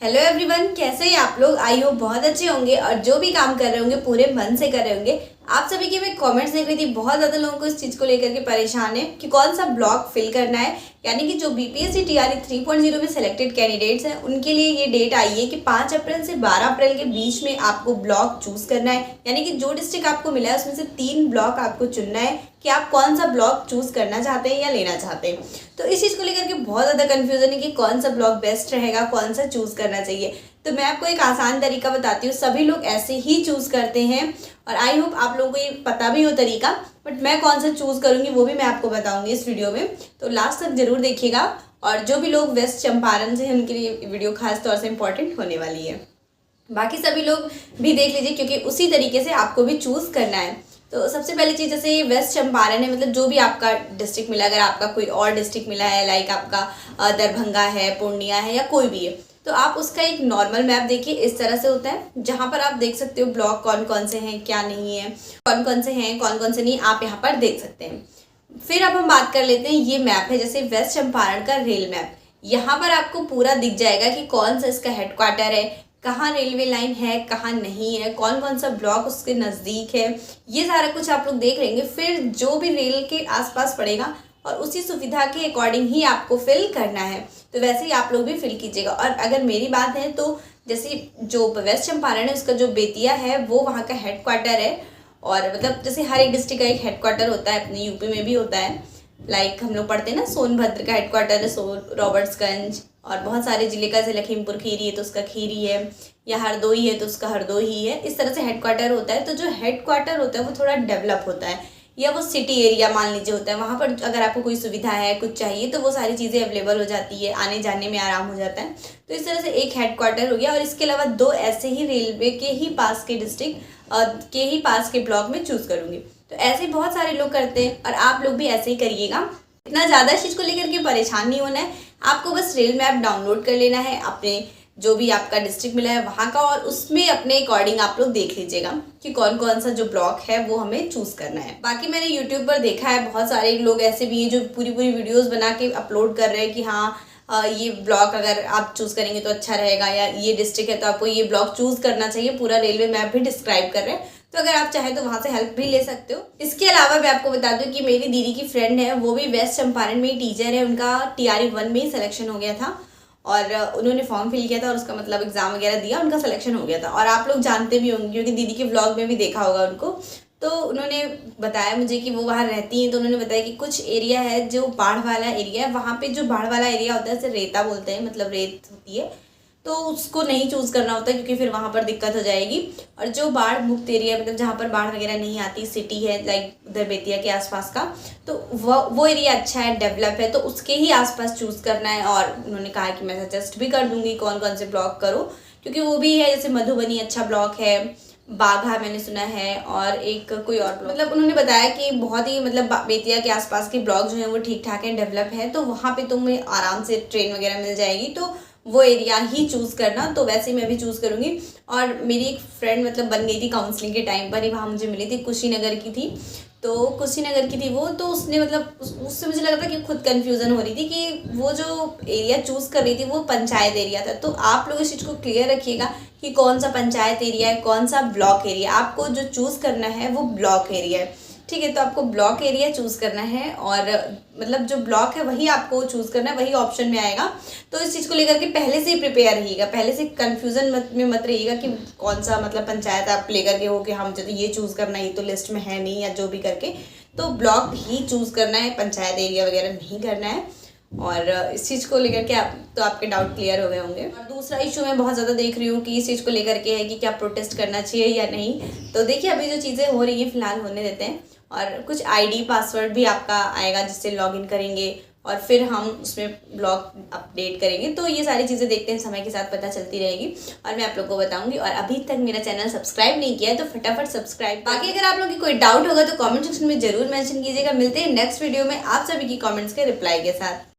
Hello everyone, कैसे हैं आप लोग। आई होप बहुत अच्छे होंगे और जो भी काम कर रहे होंगे पूरे मन से कर रहे होंगे। आप सभी के मैं कमेंट्स देख रही थी, बहुत ज़्यादा लोगों को इस चीज़ को लेकर के परेशान है कि कौन सा ब्लॉक फिल करना है। यानी कि जो बीपीएससी टीआरई 3.0 में सेलेक्टेड कैंडिडेट्स हैं उनके लिए ये डेट आई है कि 5 अप्रैल से 12 अप्रैल के बीच में आपको ब्लॉक चूज करना है। यानी कि जो डिस्ट्रिक्ट आपको मिला है उसमें से 3 ब्लॉक आपको चुनना है कि आप कौन सा ब्लॉक चूज करना चाहते हैं या लेना चाहते हैं। तो इस चीज़ को लेकर के बहुत ज़्यादा कन्फ्यूजन है कि कौन सा ब्लॉक बेस्ट रहेगा, कौन सा चूज करना चाहिए। तो मैं आपको एक आसान तरीका बताती हूँ, सभी लोग ऐसे ही चूज करते हैं और आई होप आप लोगों को ये पता भी हो तरीका। बट मैं कौन सा चूज करूँगी वो भी मैं आपको बताऊंगी इस वीडियो में, तो लास्ट तक जरूर देखिएगा। और जो भी लोग वेस्ट चंपारण से हैं उनके लिए वीडियो खास तौर से इम्पोर्टेंट होने वाली है। बाकी सभी लोग भी देख लीजिए क्योंकि उसी तरीके से आपको भी चूज करना है। तो सबसे पहली चीज़, जैसे वेस्ट चंपारण है, मतलब जो भी आपका डिस्ट्रिक्ट मिला, अगर आपका कोई और डिस्ट्रिक्ट मिला है लाइक आपका दरभंगा है, पूर्णिया है या कोई भी है, तो आप उसका एक नॉर्मल मैप देखिए। इस तरह से होता है जहाँ पर आप देख सकते हो ब्लॉक कौन कौन से हैं, क्या नहीं है, कौन कौन से हैं कौन कौन से नहीं, आप यहाँ पर देख सकते हैं। फिर अब हम बात कर लेते हैं, ये मैप है जैसे वेस्ट चंपारण का रेल मैप। यहाँ पर आपको पूरा दिख जाएगा कि कौन सा इसका हेडक्वार्टर है, कहाँ रेलवे लाइन है, कहाँ नहीं है, कौन कौन सा ब्लॉक उसके नज़दीक है, ये सारा कुछ आप लोग देख लेंगे। फिर जो भी रेल के आसपास पड़ेगा और उसी सुविधा के अकॉर्डिंग ही आपको फिल करना है, तो वैसे ही आप लोग भी फिल कीजिएगा। और अगर मेरी बात है तो जैसे जो वेस्ट चंपारण है उसका जो बेतिया है वो वहाँ का हेडक्वार्टर है। और मतलब जैसे हर एक डिस्ट्रिक्ट का एक हेडक्वार्टर होता है, अपने यूपी में भी होता है। लाइक हम लोग पढ़ते हैं ना, सोनभद्र का हेडक्वार्टर है रॉबर्ट्सगंज, और बहुत सारे जिले का, जैसे लखीमपुर खीरी है तो उसका खीरी है, या हरदोई है तो उसका हरदोई है। इस तरह से हेडक्वार्टर होता है। तो जो हेडक्वार्टर होता है वो थोड़ा डेवलप होता है, या वो सिटी एरिया मान लीजिए होता है। वहाँ पर अगर आपको कोई सुविधा है, कुछ चाहिए, तो वो सारी चीज़ें अवेलेबल हो जाती है, आने जाने में आराम हो जाता है। तो इस तरह से एक हेडक्वार्टर हो गया। और इसके अलावा 2 ऐसे ही रेलवे के ही पास के डिस्ट्रिक्ट के ही पास के ब्लॉक में चूज़ करूँगी। तो ऐसे बहुत सारे लोग करते हैं और आप लोग भी ऐसे ही करिएगा। इतना ज़्यादा इस चीज़ को लेकर के परेशान नहीं होना है। आपको बस रेल मैप डाउनलोड कर लेना है, अपने जो भी आपका डिस्ट्रिक्ट मिला है वहाँ का, और उसमें अपने अकॉर्डिंग आप लोग देख लीजिएगा कि कौन कौन सा जो ब्लॉक है वो हमें चूज़ करना है। बाकी मैंने यूट्यूब पर देखा है बहुत सारे लोग ऐसे भी हैं जो पूरी पूरी वीडियोस बना के अपलोड कर रहे हैं कि हाँ ये ब्लॉक अगर आप चूज़ करेंगे तो अच्छा रहेगा, या ये डिस्ट्रिक्ट है तो आपको ये ब्लॉक चूज़ करना चाहिए। पूरा रेलवे मैप भी डिस्क्राइब कर रहे हैं, तो अगर आप चाहें तो वहाँ से हेल्प भी ले सकते हो। इसके अलावा मैं आपको बता दूं कि मेरी दीदी की फ्रेंड है, वो भी वेस्ट चंपारण में ही टीचर है। उनका टीआरई 1 में ही सिलेक्शन हो गया था और उन्होंने फॉर्म फिल किया था और उसका मतलब एग्जाम वगैरह दिया, उनका सिलेक्शन हो गया था। और आप लोग जानते भी होंगे क्योंकि दीदी के व्लॉग में भी देखा होगा उनको। तो उन्होंने बताया मुझे कि वो वहाँ रहती हैं, तो उन्होंने बताया कि कुछ एरिया है जो बाढ़ वाला एरिया है, वहाँ पे जो बाढ़ वाला एरिया होता है उसे रेता बोलते हैं, मतलब रेत होती है, तो उसको नहीं चूज़ करना होता क्योंकि फिर वहाँ पर दिक्कत हो जाएगी। और जो बाढ़ मुक्त एरिया, मतलब जहाँ पर बाढ़ वगैरह नहीं आती, सिटी है लाइक उधर बेतिया के आसपास का, तो वो एरिया अच्छा है, डेवलप है, तो उसके ही आसपास चूज़ करना है। और उन्होंने कहा कि मैं सजेस्ट भी कर दूँगी कौन कौन से ब्लॉक करो, क्योंकि वो भी है जैसे मधुबनी अच्छा ब्लॉक है, बाघा मैंने सुना है, और एक कोई और ब्लॉक, मतलब उन्होंने बताया कि बहुत ही मतलब बेतिया के आसपास के ब्लॉक जो हैं वो ठीक ठाक है, डेवलप है, तो वहाँ पे तुम्हें आराम से ट्रेन वगैरह मिल जाएगी, तो वो एरिया ही चूज़ करना। तो वैसे ही मैं भी चूज़ करूँगी। और मेरी एक फ्रेंड मतलब बन गई थी काउंसलिंग के टाइम पर ही, वहाँ मुझे मिली थी, कुशीनगर की थी, तो कुशीनगर की थी वो, तो उसने मतलब उससे मुझे लग रहा था कि खुद कन्फ्यूज़न हो रही थी कि वो जो एरिया चूज़ कर रही थी वो पंचायत एरिया था। तो आप लोग इस चीज़ को क्लियर रखिएगा कि कौन सा पंचायत एरिया है, कौन सा ब्लॉक एरिया। आपको जो चूज़ करना है वो ब्लॉक एरिया है, ठीक है। तो आपको ब्लॉक एरिया चूज़ करना है, और मतलब जो ब्लॉक है वही आपको चूज़ करना है, वही ऑप्शन में आएगा। तो इस चीज़ को लेकर के पहले से ही प्रिपेयर रहिएगा, पहले से कन्फ्यूज़न में मत रहिएगा कि कौन सा मतलब पंचायत आप लेकर के हो कि हम तो ये चूज़ करना है, ये तो लिस्ट में है नहीं, या जो भी करके। तो ब्लॉक ही चूज़ करना है, पंचायत एरिया वगैरह नहीं करना है। और इस चीज़ को लेकर के आपके डाउट क्लियर हो गए होंगे। और दूसरा इशू मैं बहुत ज़्यादा देख रही हूँ कि इस चीज़ को लेकर के है कि क्या प्रोटेस्ट करना चाहिए या नहीं। तो देखिए अभी जो चीज़ें हो रही हैं फ़िलहाल होने देते हैं, और कुछ आईडी पासवर्ड भी आपका आएगा जिससे लॉगिन करेंगे और फिर हम उसमें ब्लॉग अपडेट करेंगे। तो ये सारी चीज़ें देखते हैं, समय के साथ पता चलती रहेगी और मैं आप लोग को बताऊंगी। और अभी तक मेरा चैनल सब्सक्राइब नहीं किया है तो फटाफट सब्सक्राइब। बाकी अगर आप लोगों की कोई डाउट होगा तो कमेंट सेक्शन में जरूर मेंशन कीजिएगा। मिलते हैं नेक्स्ट वीडियो में आप सभी की कमेंट्स के रिप्लाई के साथ।